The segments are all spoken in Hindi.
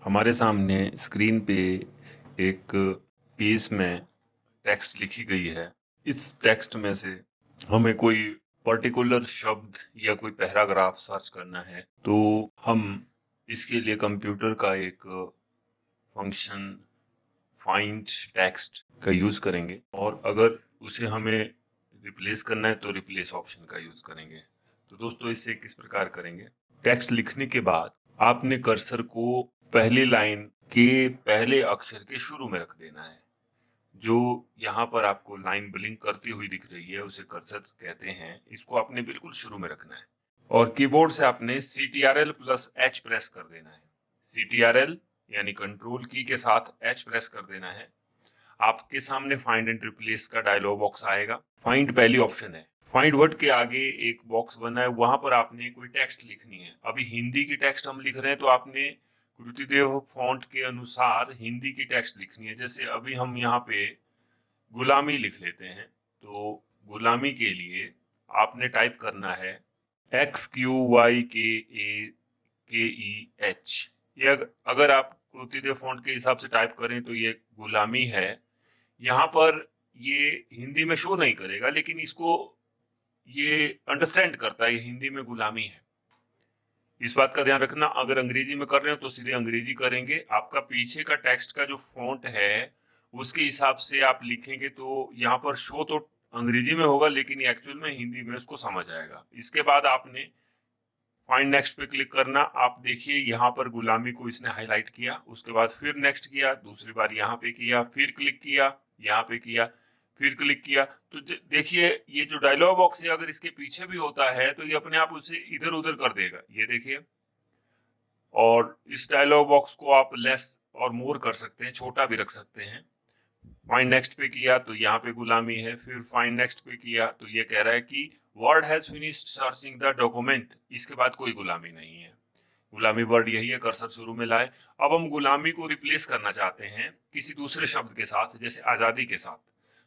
हमारे सामने स्क्रीन पे एक पेज में टेक्स्ट लिखी गई है। इस टेक्स्ट में से हमें कोई पर्टिकुलर शब्द या कोई पैराग्राफ सर्च करना है, तो हम इसके लिए कंप्यूटर का एक फंक्शन फाइंड टेक्स्ट का यूज करेंगे, और अगर उसे हमें रिप्लेस करना है तो रिप्लेस ऑप्शन का यूज करेंगे। तो दोस्तों, इसे किस प्रकार करेंगे? टेक्स्ट लिखने के बाद आपने कर्सर को पहली लाइन के पहले अक्षर के शुरू में रख देना है। जो यहाँ पर आपको लाइन ब्लिंक करती हुई दिख रही है उसे कर्सर कहते हैं। इसको आपने बिल्कुल शुरू में रखना है और कीबोर्ड से आपने CTRL+H प्रेस कर देना है। CTRL यानी कंट्रोल की के साथ H प्रेस कर देना है। आपके सामने फाइंड एंड रिप्लेस का डायलॉग बॉक्स आएगा। फाइंड पहली ऑप्शन है। फाइंड वर्ड के आगे एक बॉक्स बना है, वहां पर आपने कोई टेक्स्ट लिखनी है। अभी हिंदी की टेक्स्ट हम लिख रहे हैं तो आपने कृतिदेव फॉन्ट के अनुसार हिंदी की टेक्स्ट लिखनी है। जैसे अभी हम यहाँ पे गुलामी लिख लेते हैं, तो गुलामी के लिए आपने टाइप करना है XQYKAKEH। ये अगर आप कृतिदेव फॉन्ट के हिसाब से टाइप करें तो ये गुलामी है। यहाँ पर ये हिंदी में शो नहीं करेगा, लेकिन इसको ये अंडरस्टैंड करता है ये हिंदी में गुलामी है। इस बात का ध्यान रखना। अगर अंग्रेजी में कर रहे हो तो सीधे अंग्रेजी करेंगे। आपका पीछे का टेक्स्ट का जो फॉन्ट है उसके हिसाब से आप लिखेंगे तो यहाँ पर शो तो अंग्रेजी में होगा, लेकिन एक्चुअल में हिंदी में उसको समझ आएगा। इसके बाद आपने फाइंड नेक्स्ट पे क्लिक करना। आप देखिए यहाँ पर गुलामी को इसने हाईलाइट किया, उसके बाद फिर नेक्स्ट किया, दूसरी बार यहाँ पे किया, फिर क्लिक किया, यहाँ पे किया, फिर क्लिक किया। तो देखिए ये जो डायलॉग बॉक्स है अगर इसके पीछे भी होता है तो ये अपने आप उसे इधर उधर कर देगा, ये देखिए। और इस डायलॉग बॉक्स को आप लेस और मोर कर सकते हैं, छोटा भी रख सकते हैं। फाइंड नेक्स्ट पे किया तो यहाँ पे गुलामी है, फिर फाइंड नेक्स्ट पे किया तो ये कह रहा है कि word has finished searching the document. इसके बाद कोई गुलामी नहीं है। गुलामी वर्ड यही है, कर्सर शुरू में लाए। अब हम गुलामी को रिप्लेस करना चाहते हैं किसी दूसरे शब्द के साथ, जैसे आजादी के साथ।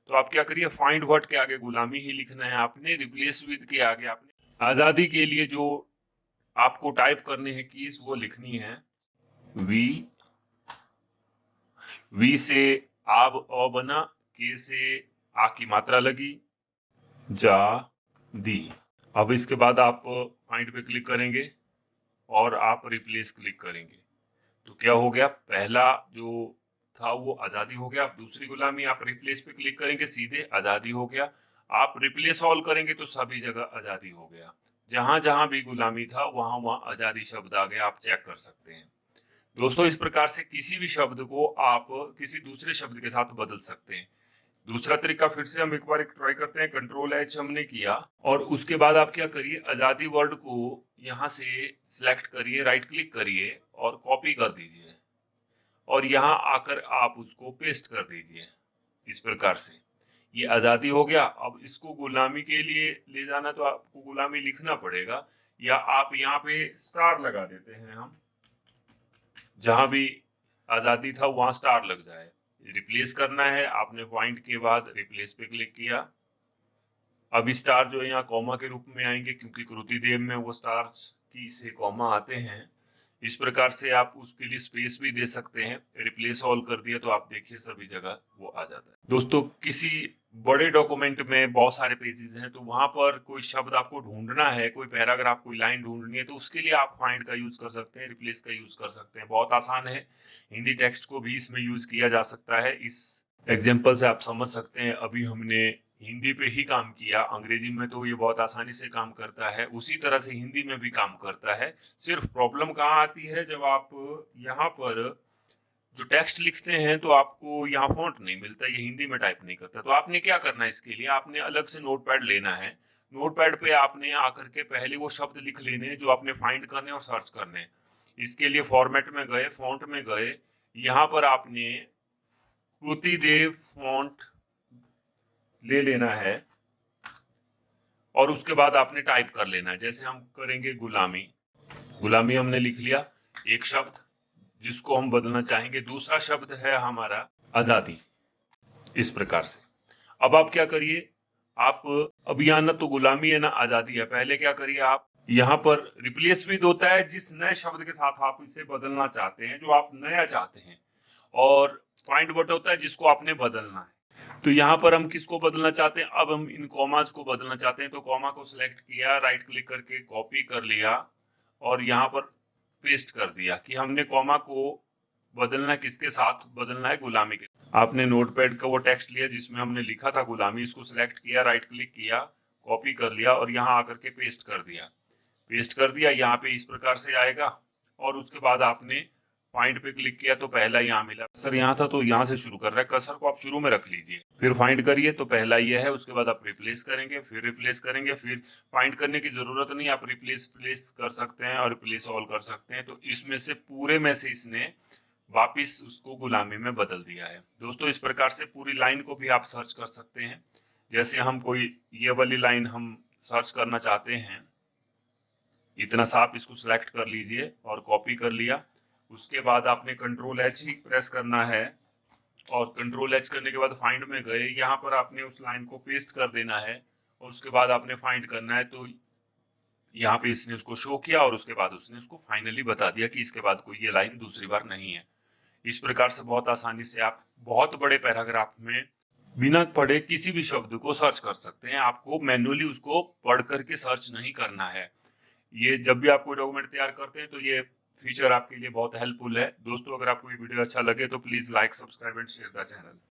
तो आप क्या करिए, फाइंड वर्ड के आगे गुलामी ही लिखना है आपने, रिप्लेस विद के आगे आपने आजादी के लिए जो आपको टाइप करने हैं कीज वो लिखनी है। वी, वी से आब अ बना, के से आ की मात्रा लगी, जा दी। अब इसके बाद आप फाइंड पे क्लिक करेंगे और आप रिप्लेस क्लिक करेंगे तो क्या हो गया, पहला जो था वो आजादी हो गया। अब दूसरी गुलामी आप रिप्लेस पे क्लिक करेंगे, सीधे आजादी हो गया। आप रिप्लेस ऑल करेंगे तो सभी जगह आजादी हो गया। जहां जहां भी गुलामी था वहां वहां आजादी शब्द आ गया, आप चेक कर सकते हैं। दोस्तों, इस प्रकार से किसी भी शब्द को आप किसी दूसरे शब्द के साथ बदल सकते हैं। दूसरा तरीका फिर से हम एक बार ट्राई करते हैं। कंट्रोल H हमने किया और उसके बाद आप क्या करिए, आजादी वर्ड को यहाँ से सिलेक्ट करिए, राइट क्लिक करिए और कॉपी कर दीजिए और यहाँ आकर आप उसको पेस्ट कर दीजिए। इस प्रकार से ये आजादी हो गया। अब इसको गुलामी के लिए ले जाना तो आपको गुलामी लिखना पड़ेगा, या आप यहाँ पे स्टार लगा देते हैं। हम जहां भी आजादी था वहां स्टार लग जाए। रिप्लेस करना है, आपने पॉइंट के बाद रिप्लेस पे क्लिक किया। अब स्टार जो है यहाँ कॉमा के रूप में आएंगे, क्योंकि कृतिदेव में वो स्टार की से कॉमा आते हैं। इस प्रकार से आप उसके लिए स्पेस भी दे सकते हैं। रिप्लेस ऑल कर दिया तो आप देखिए सभी जगह वो आ जाता है। दोस्तों, किसी बड़े डॉक्यूमेंट में बहुत सारे पेजेस हैं तो वहां पर कोई शब्द आपको ढूंढना है, कोई पैराग्राफ, कोई लाइन ढूंढनी है, तो उसके लिए आप फाइंड का यूज कर सकते हैं, रिप्लेस का यूज कर सकते हैं। बहुत आसान है। हिंदी टेक्स्ट को भी इसमें यूज किया जा सकता है। इस एग्जाम्पल से आप समझ सकते हैं, अभी हमने हिंदी पे ही काम किया, अंग्रेजी में तो ये बहुत आसानी से काम करता है, उसी तरह से हिंदी में भी काम करता है। सिर्फ प्रॉब्लम कहाँ आती है, जब आप यहाँ पर जो टेक्स्ट लिखते हैं तो आपको यहाँ फॉन्ट नहीं मिलता, ये हिंदी में टाइप नहीं करता। तो आपने क्या करना है, इसके लिए आपने अलग से नोटपैड लेना है। नोटपैड पे आपने आकर के पहले वो शब्द लिख लेने हैं जो आपने फाइंड करने और सर्च करने हैं। इसके लिए फॉर्मेट में गए, फॉन्ट में गए, यहाँ पर आपने कृतिदेव फॉन्ट ले लेना है और उसके बाद आपने टाइप कर लेना है। जैसे हम करेंगे गुलामी, गुलामी हमने लिख लिया एक शब्द जिसको हम बदलना चाहेंगे। दूसरा शब्द है हमारा आजादी। इस प्रकार से अब आप क्या करिए, आप अब यहाँ ना तो गुलामी है ना आजादी है। पहले क्या करिए, आप यहाँ पर रिप्लेस विद होता है जिस नए शब्द के साथ आप इसे बदलना चाहते हैं, जो आप नया चाहते हैं। और फाइंड व्हाट होता है जिसको आपने बदलना है। तो यहाँ पर हम किसको बदलना चाहते हैं, अब हम इन कॉमास को बदलना चाहते हैं। तो कॉमा को सिलेक्ट किया, राइट क्लिक करके कॉपी कर लिया और यहाँ पर पेस्ट कर दिया कि हमने कॉमा को बदलना किसके साथ, बदलना है गुलामी के। आपने नोटपैड का वो टेक्स्ट लिया जिसमें हमने लिखा था गुलामी, इसको सिलेक्ट किया, राइट क्लिक किया, कॉपी कर लिया और यहाँ आकर के पेस्ट कर दिया। पेस्ट कर दिया, यहाँ पे इस प्रकार से आएगा। और उसके बाद आपने फाइंड पे क्लिक किया तो पहला यहाँ मिला। कर्सर यहाँ था तो यहाँ से शुरू कर रहा है, कर्सर को आप शुरू में रख लीजिए। फिर फाइंड करिए तो पहला ये है, उसके बाद आप रिप्लेस करेंगे, फिर रिप्लेस करेंगे, फिर फाइंड करने की जरूरत नहीं, आप रिप्लेस प्लेस कर सकते हैं और रिप्लेस ऑल कर सकते हैं। तो इसमें से पूरे में से इसने वापिस उसको गुलामी में बदल दिया है। दोस्तों इस प्रकार से पूरी लाइन को भी आप सर्च कर सकते हैं। जैसे हम कोई ये वाली लाइन हम सर्च करना चाहते हैं, इतना सा आप इसको सिलेक्ट कर लीजिए और कॉपी कर लिया। उसके बाद आपने कंट्रोल एच ही प्रेस करना है और कंट्रोल एच करने के बाद फाइंड में गए, यहाँ पर आपने उस लाइन को पेस्ट कर देना है और उसके बाद आपने फाइंड करना है। तो यहाँ पे इसने उसको शो किया और उसके बाद उसने उसको फाइनली बता दिया कि इसके बाद कोई ये लाइन दूसरी बार नहीं है। इस प्रकार से बहुत आसानी से आप बहुत बड़े पैराग्राफ में बिना पढ़े किसी भी शब्द को सर्च कर सकते हैं। आपको मैन्युअली उसको पढ़ करके सर्च नहीं करना है। ये जब भी आप कोई डॉक्यूमेंट तैयार करते हैं तो ये फीचर आपके लिए बहुत हेल्पफुल है। दोस्तों अगर आपको ये वीडियो अच्छा लगे तो please like, subscribe and share the channel.